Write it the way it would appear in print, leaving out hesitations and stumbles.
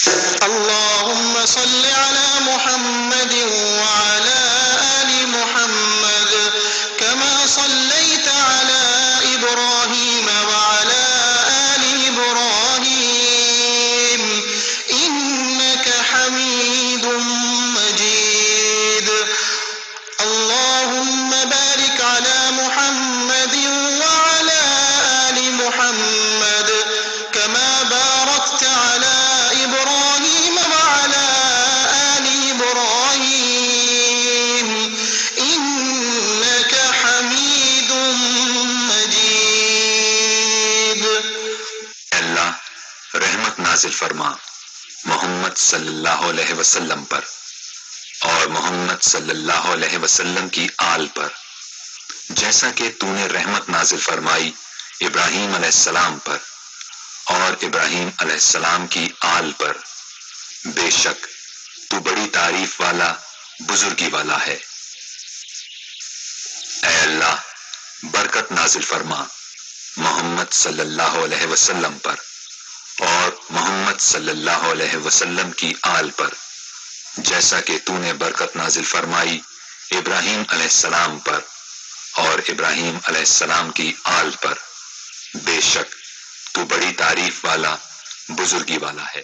اللهم صل على محمد وعلى آل محمد كما صليت على إبراهيم وعلى آل إبراهيم إنك حميد مجيد. اللهم بارك على محمد وعلى آل محمد كما باركت على إبراهيم وعلى آل إبراهيم إنك حميد مجيد. اللہ رحمت نازل فرما محمد صلی اللہ علیہ وسلم پر اور محمد صلی اللہ علیہ وسلم کی آل پر، جیسا کہ تو نے رحمت نازل فرمائی ابراہیم علیہ السلام پر اور ابراہیم علیہ السلام کی آل پر. بے شک تو بڑی تعریف والا بزرگی والا ہے. اے اللہ برکت نازل فرما محمد صلی اللہ علیہ وسلم پر اور محمد صلی اللہ علیہ وسلم کی آل پر، جیسا کہ تو نے برکت نازل فرمائی ابراہیم علیہ السلام پر اور ابراہیم علیہ السلام کی آل پر. بے شک تو بڑی تعریف والا بزرگی والا ہے.